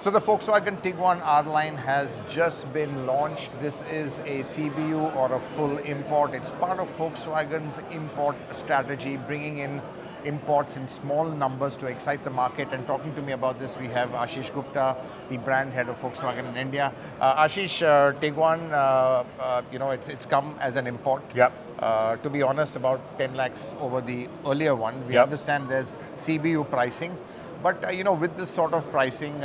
So the Volkswagen Tiguan R-Line has just been launched. This is a CBU or a full import. It's part of Volkswagen's import strategy, bringing in imports in small numbers to excite the market. And talking to me about this, we have Ashish Gupta, the brand head of Volkswagen in India. Ashish, Tiguan, it's come as an import. Yep. To be honest, about 10 lakhs over the earlier one. We Yep. understand there's CBU pricing. But with this sort of pricing,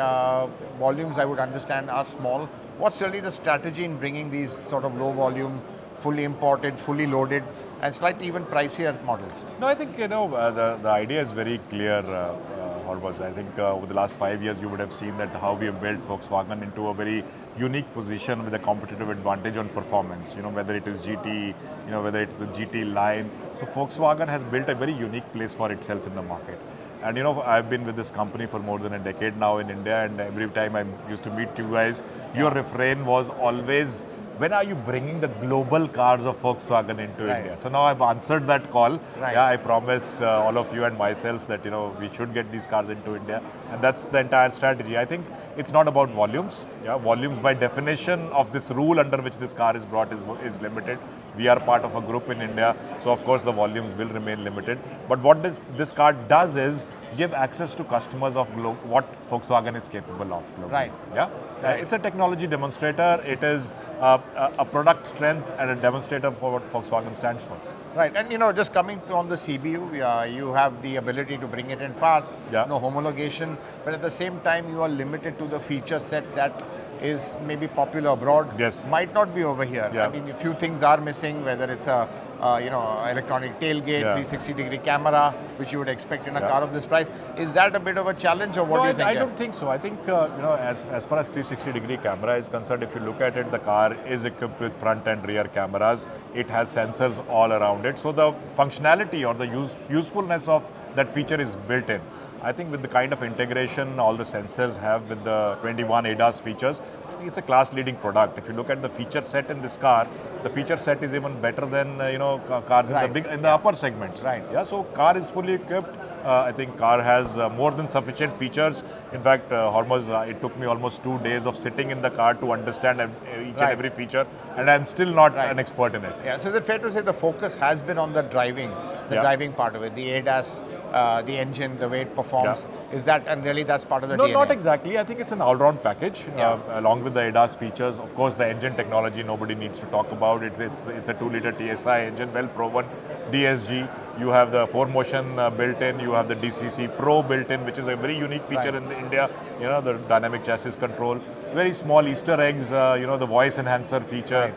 volumes I would understand are small. What's really the strategy in bringing these sort of low volume, fully imported, fully loaded, and slightly even pricier models? No, I think the idea is very clear, Hormazd. I think over the last 5 years you would have seen that how we have built Volkswagen into a very unique position with a competitive advantage on performance. Whether it is GT, whether it's the GT line. So Volkswagen has built a very unique place for itself in the market. And I've been with this company for more than a decade now in India, and every time I used to meet you guys, your refrain was always, when are you bringing the global cars of Volkswagen into India? So now I've answered that call. Yeah, I promised all of you and myself that we should get these cars into India, and that's the entire strategy. I think it's not about volumes. Yeah, volumes by definition of this rule under which this car is brought is limited. We are part of a group in India, so of course the volumes will remain limited. But what this car does is give access to customers of what Volkswagen is capable of globally. Right. Yeah. Right. It's a technology demonstrator. It is a product strength and a demonstrator for what Volkswagen stands for. Right, and just coming on the CBU, you have the ability to bring it in fast, no homologation, but at the same time you are limited to the feature set that is maybe popular abroad, might not be over here. I mean, a few things are missing, whether it's a electronic tailgate, 360-degree camera, which you would expect in a car of this price. Is that a bit of a challenge, or what do you think? I don't think so. I think as far as 360-degree camera is concerned, if you look at it, the car is equipped with front and rear cameras. It has sensors all around it. So the functionality or the usefulness of that feature is built in. I think with the kind of integration all the sensors have with the 21 ADAS features, I think it's a class-leading product. If you look at the feature set in this car, the feature set is even better than cars in the upper segments. Right. Yeah. So car is fully equipped. I think car has more than sufficient features. In fact, Hormazd, it took me almost 2 days of sitting in the car to understand each and every feature, and I'm still not an expert in it. Yeah. So is it fair to say the focus has been on the driving part of it, the ADAS, the engine, the way it performs? Is that, and really that's part of the DNA? No, not exactly. I think it's an all-round package along with the ADAS features. Of course, the engine technology nobody needs to talk about. It's a 2-liter TSI engine, well proven. DSG, you have the 4Motion built-in, you have the DCC Pro built-in, which is a very unique feature in India. The dynamic chassis control. Very small Easter eggs, the voice enhancer feature,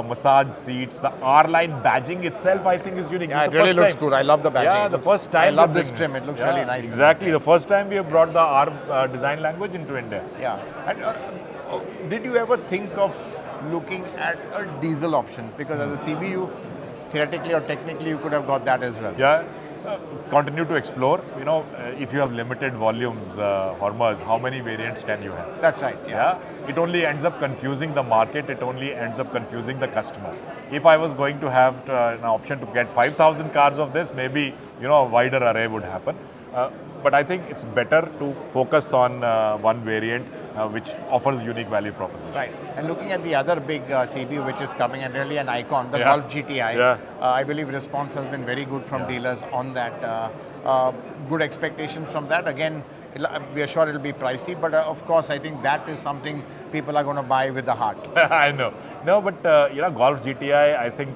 massage seats, the R-Line badging itself I think is unique. Yeah, it really looks good. I love the badging. Yeah, the first time. I love this trim. It looks really nice. Exactly. The first time we have brought the R design language into India. Yeah. And did you ever think of looking at a diesel option? Because as a CBU, theoretically or technically, you could have got that as well. Yeah. Continue to explore. If you have limited volumes, Hormazd, how many variants can you have? That's right. Yeah. It only ends up confusing the market. It only ends up confusing the customer. If I was going to have an option to get 5,000 cars of this, maybe a wider array would happen. But I think it's better to focus on one variant which offers unique value proposition. Right. And looking at the other big CBU which is coming, and really an icon, the Golf GTI, I believe response has been very good from dealers on that. Good expectations from that. Again, we are sure it'll be pricey, but of course I think that is something people are going to buy with the heart. I know. No, but Golf GTI, I think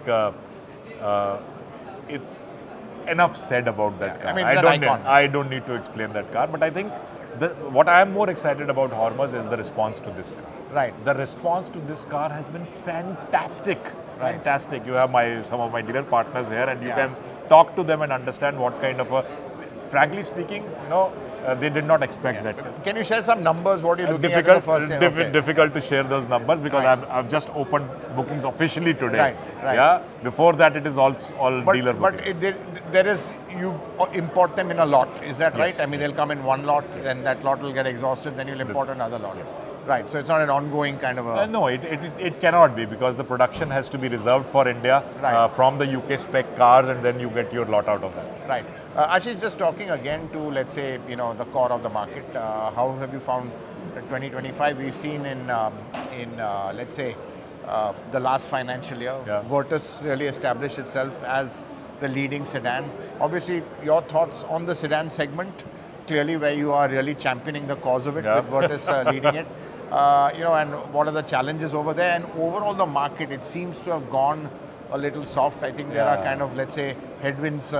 enough said about that car. I mean, it's an icon. I don't need to explain that car, but I think what I am more excited about, Hormazd, is the response to this car. Right. The response to this car has been fantastic. Fantastic. You have some of my dealer partners here, and you can talk to them and understand what kind of a, frankly speaking, they did not expect that. Can you share some numbers? What are you looking at the first time? Difficult to share those numbers because I've just opened bookings officially today. Right. Yeah. Before that, it is all dealer bookings. But there is, you import them in a lot. Is that right? I mean, they'll come in one lot, then that lot will get exhausted, then you'll import another lot. Right. So it's not an ongoing kind of a. No, it cannot be because the production has to be reserved for India from the UK spec cars, and then you get your lot out of that. Right. Ashish, just talking again to, let's say, the core of the market, how have you found 2025. We've seen in let's say the last financial year, Virtus really established itself as the leading sedan. Obviously, your thoughts on the sedan segment, clearly where you are really championing the cause of it with Virtus leading it. And what are the challenges over there? And overall, the market, it seems to have gone a little soft. I think there are kind of, let's say, headwinds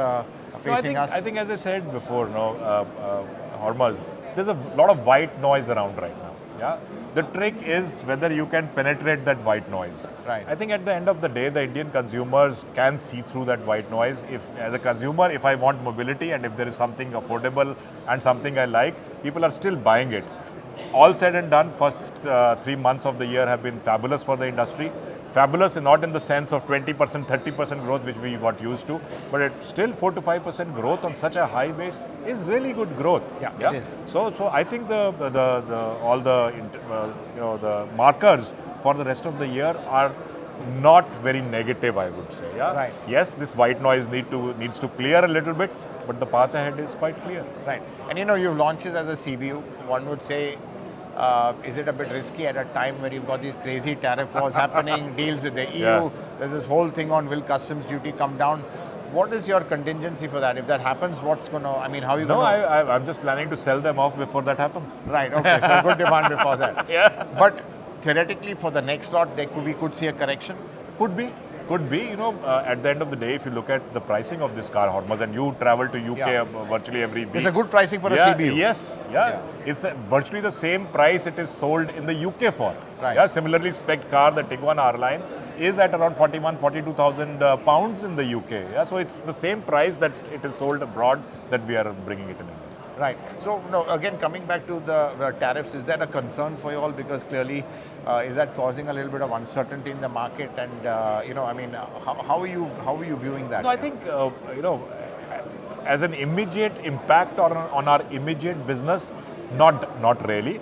facing us. I think, as I said before, Hormazd, there's a lot of white noise around right now. Yeah, the trick is whether you can penetrate that white noise. Right. I think at the end of the day, the Indian consumers can see through that white noise. If, as a consumer, if I want mobility and if there is something affordable and something I like, people are still buying it. All said and done, first 3 months of the year have been fabulous for the industry. Fabulous, not in the sense of 20%, 30% growth, which we got used to, but it's still 4 to 5% growth on such a high base is really good growth. Yeah. It is. So I think the markers for the rest of the year are not very negative, I would say. Yeah. Right. Yes, this white noise needs to clear a little bit, but the path ahead is quite clear. Right. And you've launched this as a CBU. One would say, is it a bit risky at a time where you've got these crazy tariff wars happening, deals with the EU, there's this whole thing on will customs duty come down? What is your contingency for that? If that happens, what's going to, how are you going to... I'm just planning to sell them off before that happens. Right, okay, so good demand before that. Yeah. But theoretically, for the next lot, we could see a correction? Could be. At the end of the day, if you look at the pricing of this car, Hormazd, and you travel to UK virtually every week. It's a good pricing for a CBU. Yes, It's virtually the same price it is sold in the UK for. Right. Yeah, similarly spec'd car, the Tiguan R-Line, is at around 42,000 pounds in the UK. Yeah, so it's the same price that it is sold abroad that we are bringing it in India. Right. So, again, coming back to the tariffs, is that a concern for you all? Because clearly, is that causing a little bit of uncertainty in the market? And, how are you viewing that? No, I think, as an immediate impact on our immediate business, not really.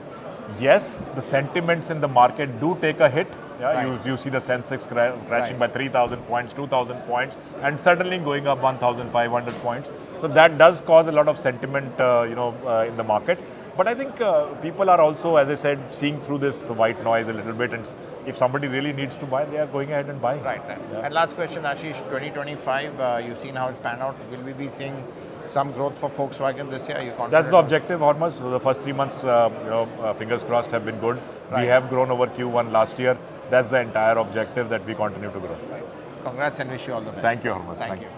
Yes, the sentiments in the market do take a hit. Yeah, right. You see the Sensex crashing by 3,000 points, 2,000 points, and suddenly going up 1,500 points. So that does cause a lot of sentiment, in the market. But I think people are also, as I said, seeing through this white noise a little bit. And if somebody really needs to buy, they are going ahead and buying. Right. Yeah. And last question, Ashish, 2025, you've seen how it's panned out. Will we be seeing some growth for Volkswagen this year? Are you confident? That's the objective, Hormazd. So the first 3 months, fingers crossed, have been good. Right. We have grown over Q1 last year. That's the entire objective, that we continue to grow. Right. Congrats and wish you all the best. Thank you, Hormazd. Thank you.